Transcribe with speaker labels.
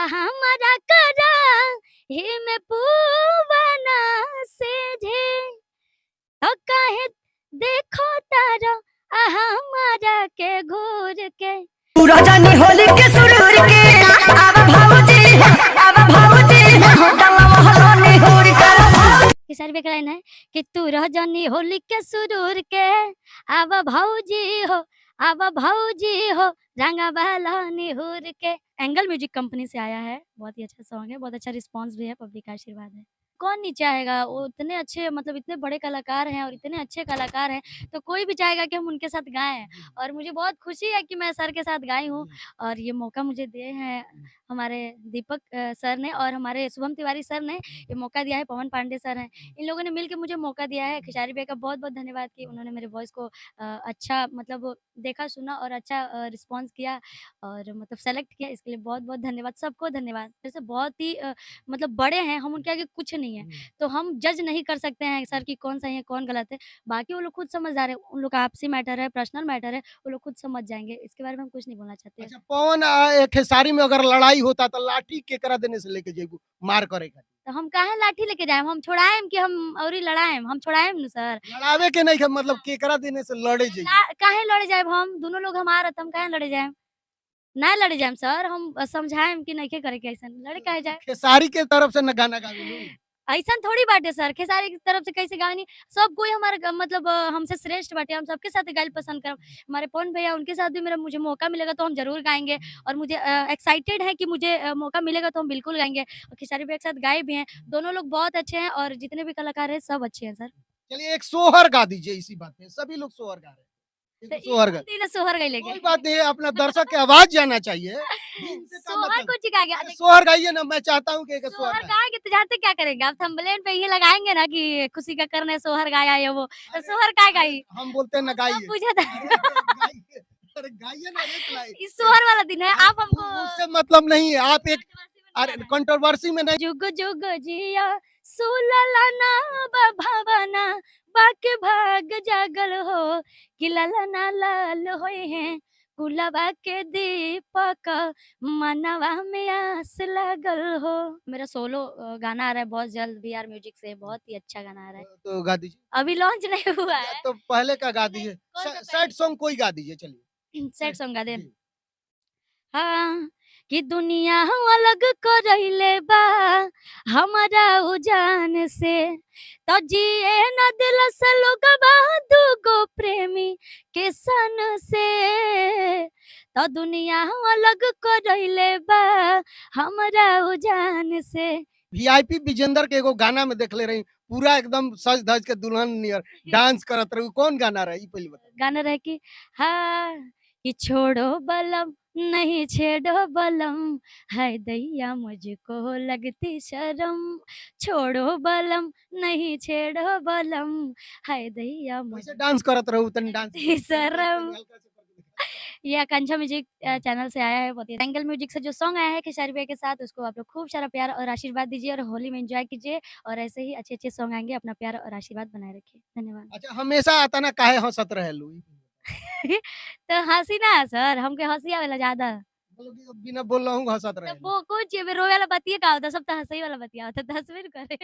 Speaker 1: हमारा करा ही में पुआना सेझे तो काहे देखो तारा हमारा के घूर के
Speaker 2: पूरा जानी होली के सुरूर के अब भाऊजी डला महलो निहुर के
Speaker 1: किसारी पे लाइन है कि तू रह जानी होली के सुरूर के अब भाऊजी हो रंगा वाला निहुर के। एंगल म्यूजिक कंपनी से आया है, बहुत ही अच्छा सॉन्ग है, बहुत अच्छा रिस्पांस भी है, पब्लिक का आशीर्वाद है। कौन नहीं चाहेगा, वो इतने अच्छे मतलब इतने बड़े कलाकार हैं और इतने अच्छे कलाकार हैं, तो कोई भी चाहेगा कि हम उनके साथ गाएँ और मुझे बहुत खुशी है कि मैं सर के साथ गाई हूँ और ये मौका मुझे दिए हैं हमारे दीपक सर ने और हमारे शुभम तिवारी सर ने ये मौका दिया है, पवन पांडे सर हैं। इन लोगों ने मिलके मुझे मौका दिया है। खेसारी भैया का बहुत-बहुत धन्यवाद कि उन्होंने मेरे वॉइस को अच्छा मतलब देखा, सुना और अच्छा रिस्पॉन्स किया और मतलब सेलेक्ट किया, इसके लिए बहुत-बहुत धन्यवाद। सबको धन्यवाद। जैसे बहुत ही मतलब बड़े हैं, हम उनके आगे कुछ नहीं है, तो हम जज नहीं कर सकते हैं सर कि कौन सही है, कौन गलत है। बाकी वो लोग खुद समझदार है, उन लोग का आपसी मैटर है, पर्सनल मैटर है, वो लोग खुद समझ जाएँगे। इसके बारे में हम कुछ नहीं बोलना चाहते।
Speaker 3: अच्छा पवन खेसारी में अगर लड़ाई होता तो लाठी केकरा देने से लेके जेबू मार करेगा
Speaker 1: तो हम काहे लाठी लेके जाएम? हम छोड़ाएम कि हम औरी लड़ाएम? हम छोड़ाएम ना सर।
Speaker 3: लड़ावे के नहीं मतलब केकरा देने से लड़े जेबू
Speaker 1: काहे लड़े जाएब हम? दोनों लोग हमार त हम काहे लड़े जाएम? ना लड़े जाएम सर, हम समझाएम कि नइखे करे के अइसन, लड़े काहे जाएम?
Speaker 3: खेसारी के तरफ से न गाना गावेलू
Speaker 1: अइसन थोड़ी बाटे सर, खेसारी की तरफ से कैसे गानी? सब कोई हमारा मतलब हमसे श्रेष्ठ बाटे, हम सबके साथ गाइल पसंद करब। हमारे पवन भैया उनके साथ भी मेरा मुझे मौका मिलेगा तो हम ज़रूर गाएँगे और मुझे एक्साइटेड है कि मुझे मौका मिलेगा तो हम बिल्कुल गाएँगे और खेसारी भैया के साथ गाए भी हैं। दोनों लोग बहुत अच्छे हैं और जितने भी कलाकार हैं सब अच्छे हैं सर।
Speaker 3: चलिए एक सोहर गा दीजिए इसी बात पे सभी लोग सोहर गा रहे हैं
Speaker 1: तो
Speaker 3: एक सोहर गा
Speaker 1: तीनों सोहर गइले के।
Speaker 3: कोई बात नहीं है अपना दर्शक की आवाज जाना चाहिए दिन से का
Speaker 1: सोहर
Speaker 3: मतलब
Speaker 1: को चिढ़ा गया।
Speaker 3: अरे सोहर गाइए ना मैं चाहता हूँ कि एक सोहर
Speaker 1: सोहर
Speaker 3: गाए
Speaker 1: गाएँगे तो जानते क्या करेंगे? आप थंबनेल पे ये लगाएँगे ना कि खुशी का कर्ण है सोहर गाया ये वो, तो
Speaker 3: अरे
Speaker 1: सोहर काय
Speaker 3: अरे
Speaker 1: गाई?
Speaker 3: हम बोलते हैं ना
Speaker 1: वो सब
Speaker 3: गाइए
Speaker 1: पूछा था।
Speaker 3: गाइए अरे गाइए ना एक लाइन
Speaker 1: इस सोहर वाला दिन है, आप हमको
Speaker 3: उससे मतलब नहीं है आप एक
Speaker 1: ब्रजवासी में नहीं
Speaker 3: अरे
Speaker 1: गाना है।
Speaker 3: कंट्रोवर्सी में नहीं
Speaker 1: जुग जुग जिया सुललना भवना बाके भाग जागल हो कि ललना लाल होए हैं कुलवा के दीपक मनवा में आस लगल हो। मेरा सोलो गाना आ रहा है बहुत जल्द बीआर म्यूजिक से, बहुत ही अच्छा गाना आ रहा है।
Speaker 3: तो गा दीजिए
Speaker 1: अभी लॉन्च नहीं हुआ है।
Speaker 3: तो पहले का गा
Speaker 1: नहीं,
Speaker 3: दीजिए
Speaker 1: कौन सा
Speaker 3: सैड सॉन्ग कोई गा दीजिए चलिए
Speaker 1: सैड सॉन्ग गा दे।
Speaker 3: जी।
Speaker 1: हाँ, कि दुनिया अलग करैले बा हमारा उजान से तो जिए न दिल से लोगवा दूगो प्रेमी के सन से तो दुनिया अलग करैले बा हमारा उजान से।
Speaker 3: वीआईपी विजेंदर के एगो गाना में देख ले रही पूरा एकदम सज धज के दुल्हन नियर डांस करत रही कौन गाना रही पहले बता
Speaker 1: गाना रहे कि हाँ कि छोड़ो बलम नहीं छेड़ो बलम हाय दैया मुझको लगती शर्म छोड़ो बलम नहीं छेड़ो बलम हाय दैया
Speaker 3: कैसे
Speaker 1: मुझको
Speaker 3: डांस करत रहू तनी डांस
Speaker 1: लगती शर्म।
Speaker 3: हल्का से करके दिखा।
Speaker 1: ये आकांक्षा म्यूजिक चैनल से आया है, बहुत ही एंगल म्यूजिक से जो सॉन्ग आया है खेसारी भैया के साथ उसको आप लोग खूब सारा प्यार और आशीर्वाद दीजिए और होली में एंजॉय कीजिए और ऐसे ही अच्छे अच्छे सॉन्ग आएंगे, अपना प्यार और आशीर्वाद बनाए रखिए। धन्यवाद।
Speaker 3: अच्छा हमेशा आता ना काहे हंसत रहेलू
Speaker 1: तो हँसी ना सर, हमके हँसी आवेला ज़्यादा।
Speaker 3: मतलब कि बिना बोल रहा हूँ हंसत
Speaker 1: तो
Speaker 3: रहेलू
Speaker 1: वो कुछ रोवे वाला बतिये का होता, सब तो हँसई वाला बतिया होता, तो हँसबे न करे।